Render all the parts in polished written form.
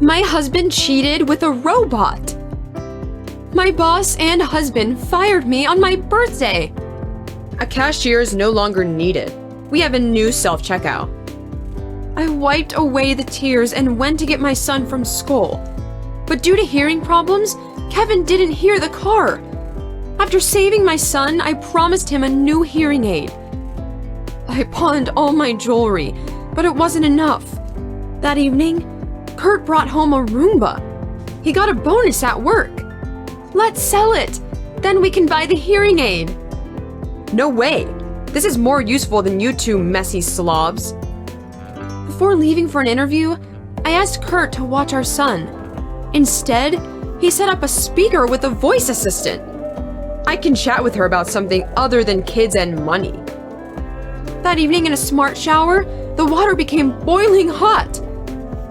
My husband cheated with a robot. My boss and husband fired me on my birthday. A cashier is no longer needed. We have a new self-checkout. I wiped away the tears and went to get my son from school. But due to hearing problems, Kevin didn't hear the car. After saving my son, I promised him a new hearing aid. I pawned all my jewelry, but it wasn't enough. That evening, Kurt brought home a Roomba. He got a bonus at work. Let's sell it. Then we can buy the hearing aid. No way. This is more useful than you two messy slobs. Before leaving for an interview, I asked Kurt to watch our son. Instead, he set up a speaker with a voice assistant. I can chat with her about something other than kids and money. That evening in a smart shower, the water became boiling hot.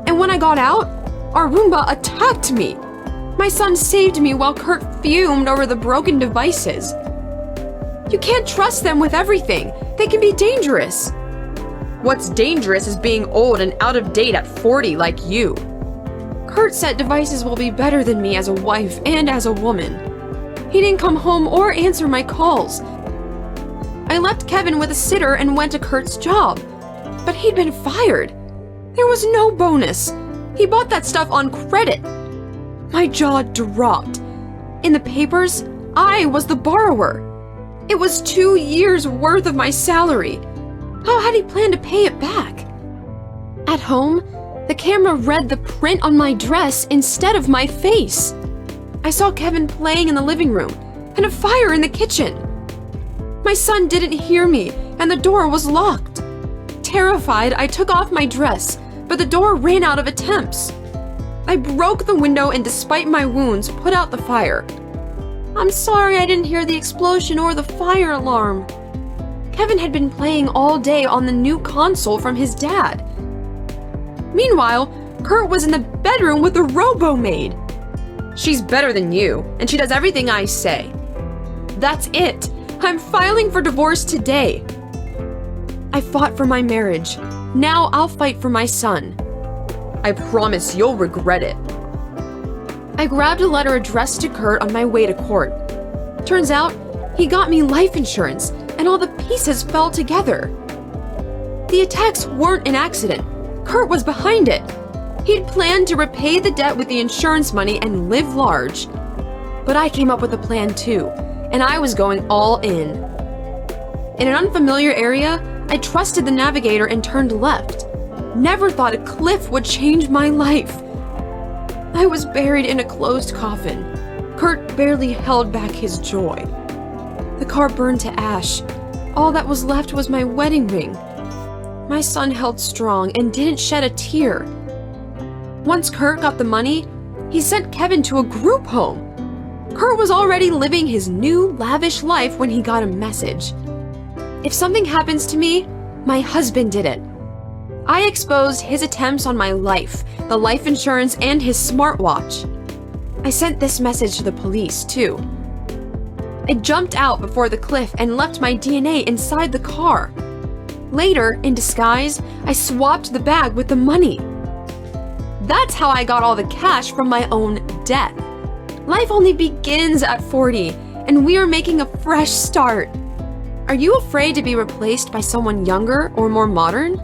And when I got out, our Roomba attacked me. My son saved me while Kurt fumed over the broken devices. You can't trust them with everything. They can be dangerous. What's dangerous is being old and out of date at 40 like you. Kurt said devices will be better than me as a wife and as a woman. He didn't come home or answer my calls. I left Kevin with a sitter and went to Kurt's job, but he'd been fired. There was no bonus. He bought that stuff on credit. My jaw dropped. In the papers, I was the borrower. It was 2 years' worth of my salary. How had he planned to pay it back? At home, the camera read the print on my dress instead of my face. I saw Kevin playing in the living room and a fire in the kitchen. My son didn't hear me and the door was locked. Terrified, I took off my dress, but the door ran out of attempts. I broke the window and despite my wounds, put out the fire. I'm sorry I didn't hear the explosion or the fire alarm. Kevin had been playing all day on the new console from his dad. Meanwhile, Kurt was in the bedroom with the robo-maid. She's better than you, and she does everything I say. That's it. I'm filing for divorce today. I fought for my marriage. Now I'll fight for my son. I promise you'll regret it. I grabbed a letter addressed to Kurt on my way to court. Turns out, he got me life insurance, and all the pieces fell together. The attacks weren't an accident. Kurt was behind it. He'd planned to repay the debt with the insurance money and live large. But I came up with a plan too, and I was going all in. In an unfamiliar area, I trusted the navigator and turned left. Never thought a cliff would change my life. I was buried in a closed coffin. Kurt barely held back his joy. The car burned to ash. All that was left was my wedding ring. My son held strong and didn't shed a tear. Once Kurt got the money, he sent Kevin to a group home. Kurt was already living his new, lavish life when he got a message. If something happens to me, my husband did it. I exposed his attempts on my life, the life insurance, and his smartwatch. I sent this message to the police, too. I jumped out before the cliff and left my DNA inside the car. Later, in disguise, I swapped the bag with the money. That's how I got all the cash from my own death. Life only begins at 40, and we are making a fresh start. Are you afraid to be replaced by someone younger or more modern?